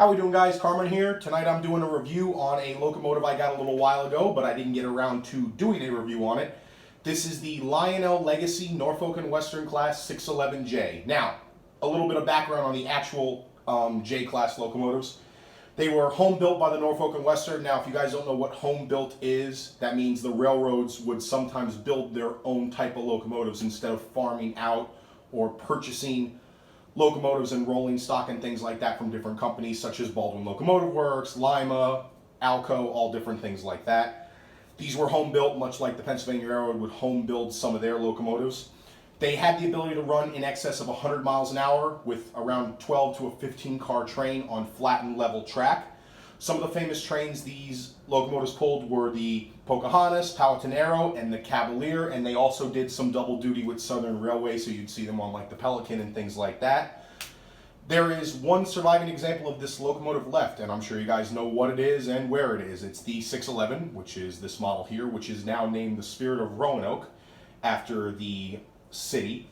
How we doing, guys? Carmen here. Tonight I'm doing a review on a locomotive I got a little while ago, but I didn't get around to doing a review on it. This is the Lionel Legacy Norfolk and Western Class 611J. Now, a little bit of background on the actual J-Class locomotives. They were home built by the Norfolk and Western. Now, if you guys don't know what home built is, that means the railroads would sometimes build their own type of locomotives instead of farming out or purchasing locomotives and rolling stock and things like that from different companies such as Baldwin Locomotive Works, Lima, Alco, all different things like that. These were home built, much like the Pennsylvania Railroad would home build some of their locomotives. They had the ability to run in excess of 100 miles an hour with around 12 to a 15 car train on flat and level track. Some of the famous trains these locomotives pulled were the Pocahontas, Powhatan Arrow, and the Cavalier, and they also did some double duty with Southern Railway, so you'd see them on like the Pelican and things like that. There is one surviving example of this locomotive left, and I'm sure you guys know what it is and where it is. It's the 611, which is this model here, which is now named the Spirit of Roanoke after the city.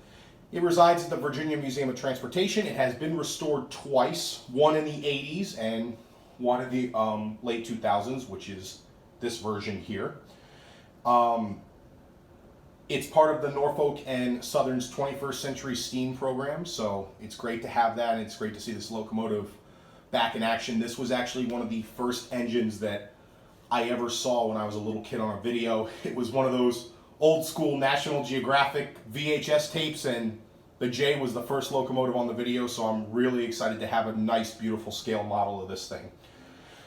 It resides at the Virginia Museum of Transportation. It has been restored twice, one in the 80s and one in the late 2000s, which is this version here. It's part of the Norfolk and Southern's 21st Century Steam program, so it's great to have that, and it's great to see this locomotive back in action. This was actually one of the first engines that I ever saw when I was a little kid on a video. It was one of those old school National Geographic VHS tapes, and the J was the first locomotive on the video, so I'm really excited to have a nice, beautiful scale model of this thing.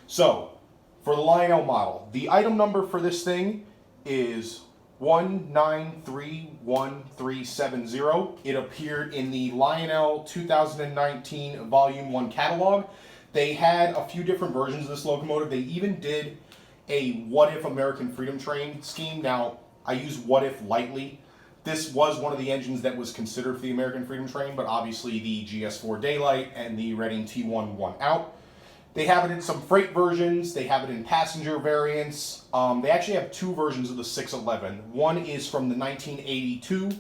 So, for the Lionel model, the item number for this thing is 1931370. It appeared in the Lionel 2019 Volume 1 catalog. They had a few different versions of this locomotive. They even did a What If American Freedom Train scheme. Now, I use What If lightly. This was one of the engines that was considered for the American Freedom Train, but obviously the GS4 Daylight and the Reading T1 won out. They have it in some freight versions. They have it in passenger variants. They actually have two versions of the 611. One is from the 1982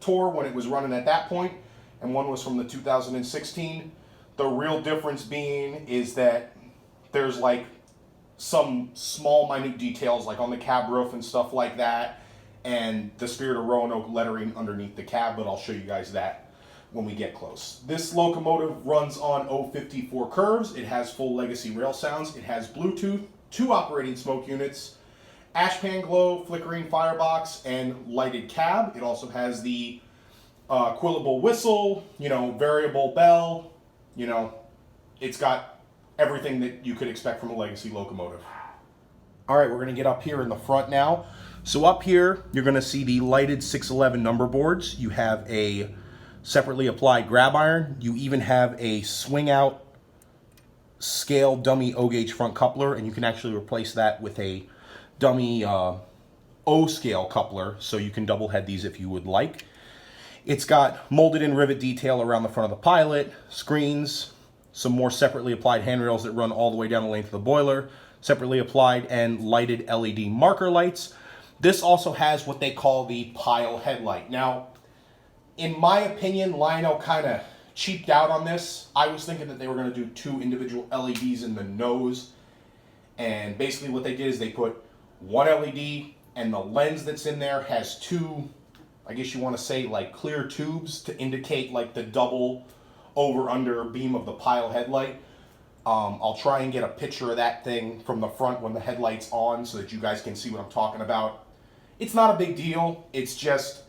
tour when it was running at that point, and one was from the 2016. The real difference being is that there's like some small minute details like on the cab roof and stuff like that, and the Spirit of Roanoke lettering underneath the cab, but I'll show you guys that when we get close. This locomotive runs on 054 curves. It has full legacy rail sounds. It has Bluetooth, 2 operating smoke units, ashpan glow, flickering firebox, and lighted cab. It also has the quillable whistle, variable bell. It's got everything that you could expect from a legacy locomotive. All right, we're going to get up here in the front now. So up here, you're going to see the lighted 611 number boards. You have a separately applied grab iron. You even have a swing out scale dummy O-gauge front coupler, and you can actually replace that with a dummy O-scale coupler, so you can double head these if you would like. It's got molded in rivet detail around the front of the pilot, screens, some more separately applied handrails that run all the way down the length of the boiler, separately applied and lighted LED marker lights. This also has what they call the pile headlight. Now, in my opinion, Lionel kind of cheaped out on this. I was thinking that they were going to do 2 individual LEDs in the nose, and basically what they did is they put one LED, and the lens that's in there has 2, I guess you want to say, like clear tubes to indicate like the double over-under beam of the pile headlight. I'll try and get a picture of that thing from the front when the headlight's on so that you guys can see what I'm talking about. It's not a big deal. It's just,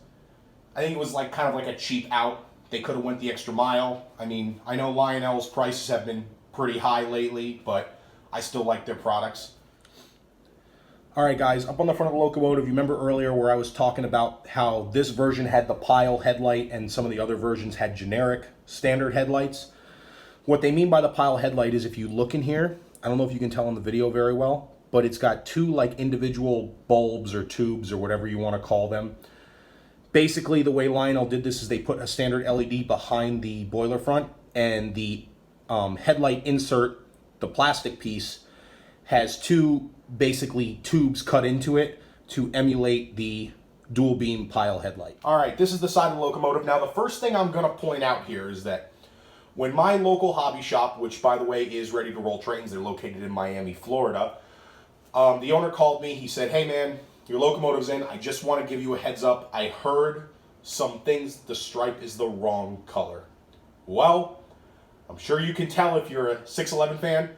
I think it was like kind of like a cheap out. They could have went the extra mile. I mean, I know Lionel's prices have been pretty high lately, but I still like their products. All right, guys, up on the front of the locomotive, you remember earlier where I was talking about how this version had the pile headlight and some of the other versions had generic standard headlights? What they mean by the pile headlight is, if you look in here, I don't know if you can tell in the video very well, but it's got 2 like individual bulbs or tubes or whatever you want to call them. Basically, the way Lionel did this is they put a standard LED behind the boiler front, and the headlight insert, the plastic piece, has 2 basically tubes cut into it to emulate the dual beam pile headlight. All right, this is the side of the locomotive. Now, the first thing I'm going to point out here is that When my local hobby shop, which by the way is Ready to Roll Trains, they're located in Miami, Florida, the owner called me. He said, hey man, your locomotive's in. I just want to give you a heads up. I heard some things, the stripe is the wrong color. Well, I'm sure you can tell if you're a 611 fan,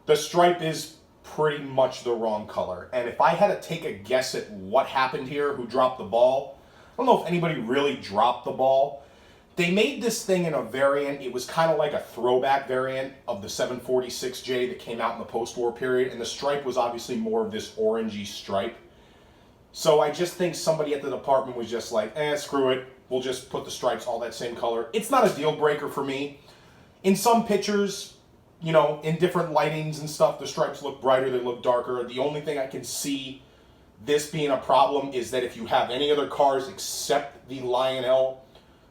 the stripe is pretty much the wrong color. And if I had to take a guess at what happened here, who dropped the ball, I don't know if anybody really dropped the ball. They made this thing in a variant. It was kind of like a throwback variant of the 746J that came out in the post-war period. And the stripe was obviously more of this orangey stripe. So I just think somebody at the department was just like, screw it. We'll just put the stripes all that same color. It's not a deal breaker for me. In some pictures, you know, in different lightings and stuff, the stripes look brighter, they look darker. The only thing I can see this being a problem is that if you have any other cars except the Lionel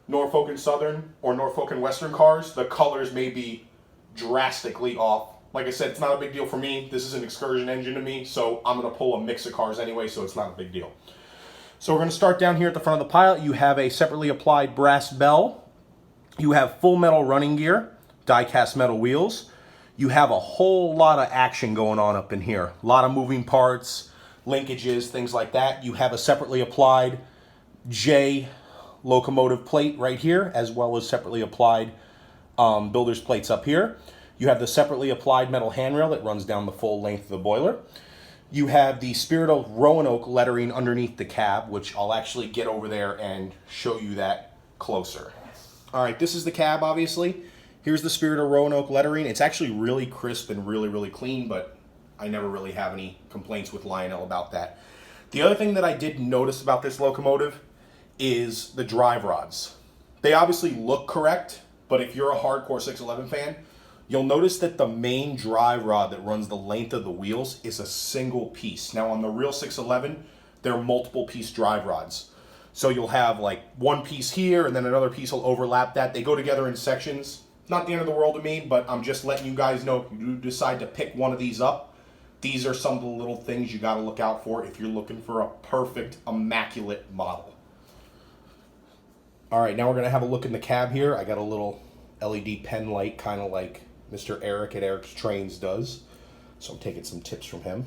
Norfolk and Southern or Norfolk and Western cars, the colors may be drastically off. Like I said, it's not a big deal for me. This is an excursion engine to me, so I'm going to pull a mix of cars anyway, so it's not a big deal. So we're going to start down here at the front of the pilot. You have a separately applied brass bell. You have full metal running gear, die-cast metal wheels. You have a whole lot of action going on up in here. A lot of moving parts, linkages, things like that. You have a separately applied J locomotive plate right here, as well as separately applied builder's plates up here. You have the separately applied metal handrail that runs down the full length of the boiler. You have the Spirit of Roanoke lettering underneath the cab, which I'll actually get over there and show you that closer. All right, this is the cab, obviously. Here's the Spirit of Roanoke lettering. It's actually really crisp and really, really clean, but I never really have any complaints with Lionel about that. The other thing that I did notice about this locomotive is the drive rods. They obviously look correct, but if you're a hardcore 611 fan, you'll notice that the main drive rod that runs the length of the wheels is a single piece. Now on the real 611, there are multiple piece drive rods. So you'll have like one piece here and then another piece will overlap that. They go together in sections. Not the end of the world to me, but I'm just letting you guys know if you decide to pick one of these up, these are some of the little things you got to look out for if you're looking for a perfect, immaculate model. All right, now we're going to have a look in the cab here. I got a little LED pen light, kind of like Mr. Eric at Eric's Trains does. So I'm taking some tips from him.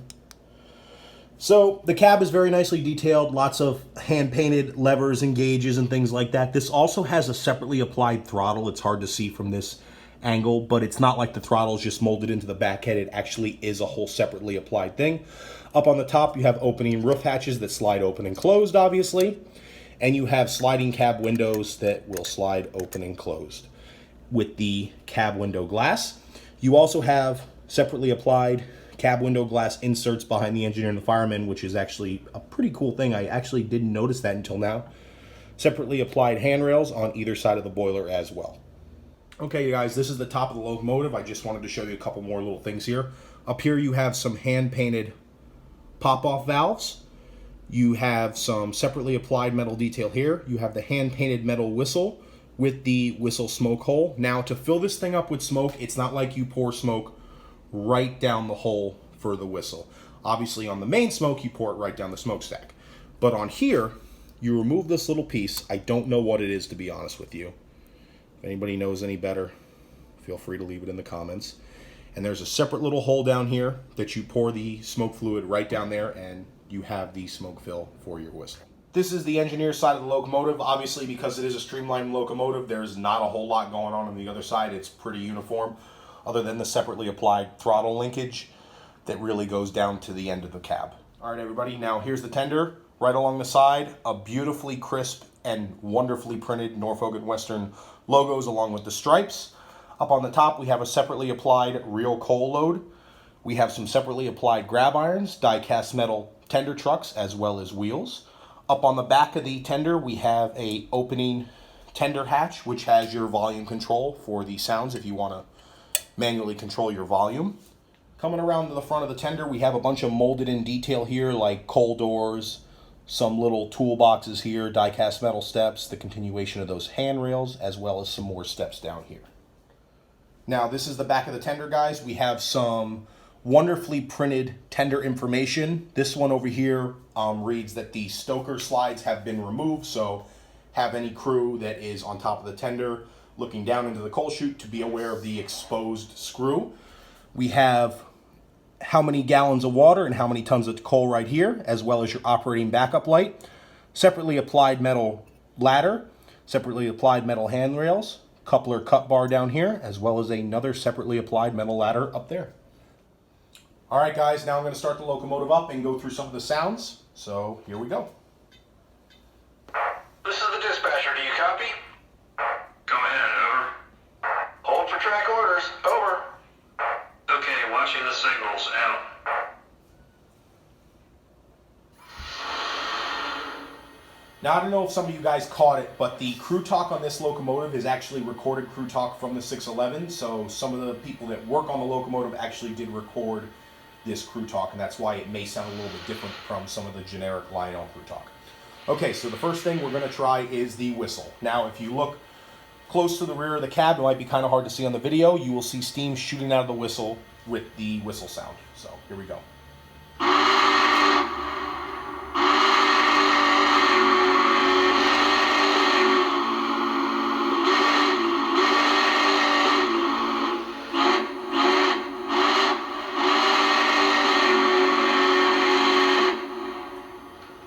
So the cab is very nicely detailed, lots of hand-painted levers and gauges and things like that. This also has a separately applied throttle. It's hard to see from this angle, but it's not like the throttle is just molded into the back head. It actually is a whole separately applied thing. Up on the top, you have opening roof hatches that slide open and closed, obviously. And you have sliding cab windows that will slide open and closed with the cab window glass. You also have separately applied cab window glass inserts behind the engineer and the fireman, which is actually a pretty cool thing. I actually didn't notice that until now. Separately applied handrails on either side of the boiler as well. Okay, you guys, this is the top of the locomotive. I just wanted to show you a couple more little things here. Up here you have some hand-painted pop-off valves. You have some separately applied metal detail here. You have the hand-painted metal whistle with the whistle smoke hole. Now, to fill this thing up with smoke, it's not like you pour smoke right down the hole for the whistle. Obviously, on the main smoke, you pour it right down the smokestack. But on here, you remove this little piece. I don't know what it is, to be honest with you. If anybody knows any better, feel free to leave it in the comments. And there's a separate little hole down here that you pour the smoke fluid right down there, and you have the smoke fill for your whistle. This is the engineer's side of the locomotive. Obviously, because it is a streamlined locomotive, there's not a whole lot going on the other side. It's pretty uniform, other than the separately applied throttle linkage that really goes down to the end of the cab. All right, everybody, now here's the tender. Right along the side, a beautifully crisp and wonderfully printed Norfolk and Western logos along with the stripes. Up on the top, we have a separately applied real coal load. We have some separately applied grab irons, die-cast metal tender trucks, as well as wheels. Up on the back of the tender, we have a opening tender hatch, which has your volume control for the sounds if you want to manually control your volume. Coming around to the front of the tender, we have a bunch of molded in detail here, like coal doors, some little toolboxes here, die-cast metal steps, the continuation of those handrails, as well as some more steps down here. Now, this is the back of the tender, guys. We have some wonderfully printed tender information. This one over here reads that the stoker slides have been removed, so have any crew that is on top of the tender, looking down into the coal chute to be aware of the exposed screw. We have how many gallons of water and how many tons of coal right here, as well as your operating backup light. Separately applied metal ladder, separately applied metal handrails, coupler cut bar down here, as well as another separately applied metal ladder up there. All right, guys, now I'm going to start the locomotive up and go through some of the sounds. So here we go. This is the dispatcher. Do you copy? Go ahead, over. Hold for track orders. Over. Okay, watching the signals. Out. Now, I don't know if some of you guys caught it, but the crew talk on this locomotive is actually recorded crew talk from the 611. So some of the people that work on the locomotive actually did record this crew talk, and that's why it may sound a little bit different from some of the generic Lionel crew talk. Okay, so the first thing we're going to try is the whistle. Now, if you look close to the rear of the cab, it might be kind of hard to see on the video, you will see steam shooting out of the whistle with the whistle sound. So here we go.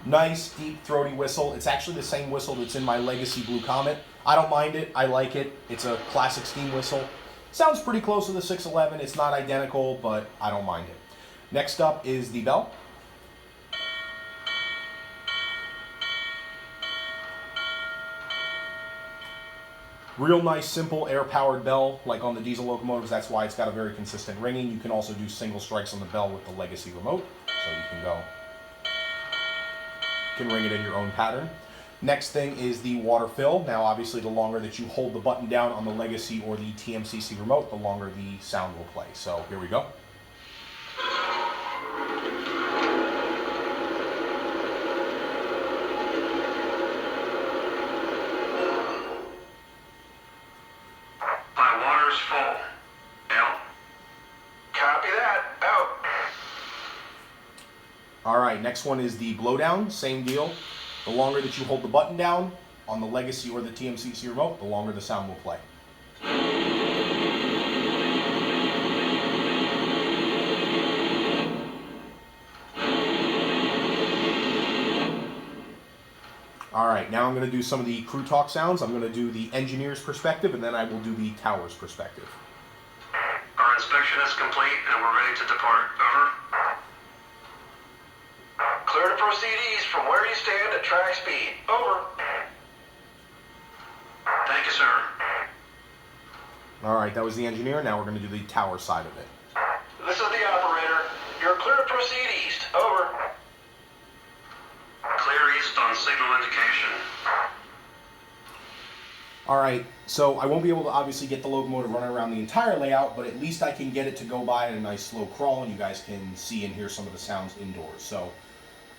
Nice, deep, throaty whistle. It's actually the same whistle that's in my Legacy Blue Comet. I don't mind it. I like it. It's a classic steam whistle. Sounds pretty close to the 611. It's not identical, but I don't mind it. Next up is the bell. Real nice, simple, air-powered bell, like on the diesel locomotives. That's why it's got a very consistent ringing. You can also do single strikes on the bell with the Legacy remote. So you can go... can ring it in your own pattern. Next thing is the water fill. Now, obviously, the longer that you hold the button down on the Legacy or the TMCC remote, the longer the sound will play. So here we go. My water's full. Out. Copy that. Out. All right, next one is the blowdown. Same deal. The longer that you hold the button down on the Legacy or the TMCC remote, the longer the sound will play. All right, now I'm going to do some of the crew talk sounds. I'm going to do the engineer's perspective, and then I will do the tower's perspective. Our inspection is complete, and we're ready to depart. Over. Clear to proceed east from where you stand at track speed. Over. Thank you, sir. All right, that was the engineer. Now we're going to do the tower side of it. This is the operator. You're clear to proceed east. Over. Clear east on signal indication. All right, so I won't be able to obviously get the locomotive running around the entire layout, but at least I can get it to go by at a nice slow crawl, and you guys can see and hear some of the sounds indoors. So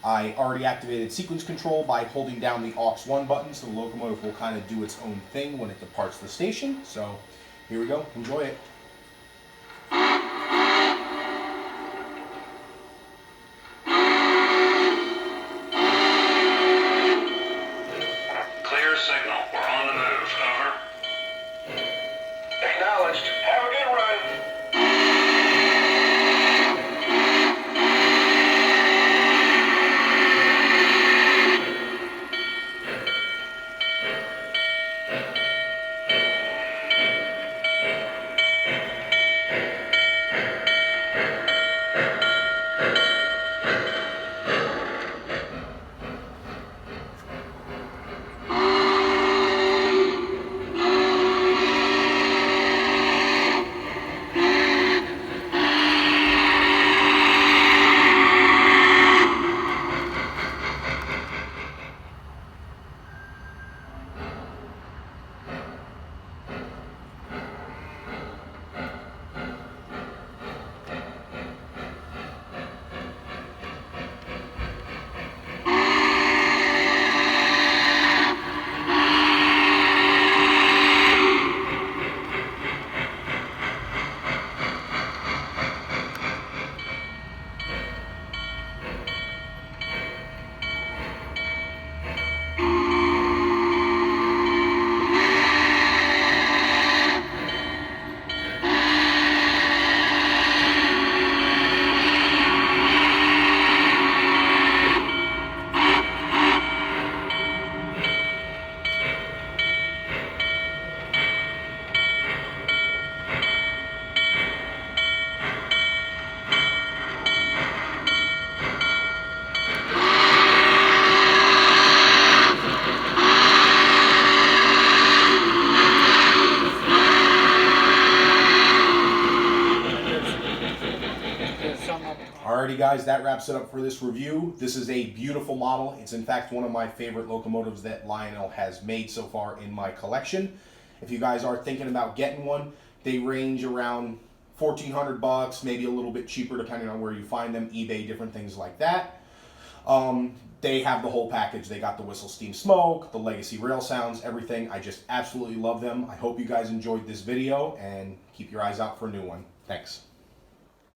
I already activated sequence control by holding down the aux1 button, so the locomotive will kind of do its own thing when it departs the station. So here we go. Enjoy it. Clear signal. We're on the move. Over. Acknowledged. Have a good run. Alrighty guys, that wraps it up for this review. This is a beautiful model. It's in fact one of my favorite locomotives that Lionel has made so far in my collection. If you guys are thinking about getting one, they range around $1,400, maybe a little bit cheaper depending on where you find them, eBay, different things like that. They have the whole package. They got the whistle, steam, smoke, the legacy rail sounds, everything. I just absolutely love them. I hope you guys enjoyed this video and keep your eyes out for a new one. Thanks.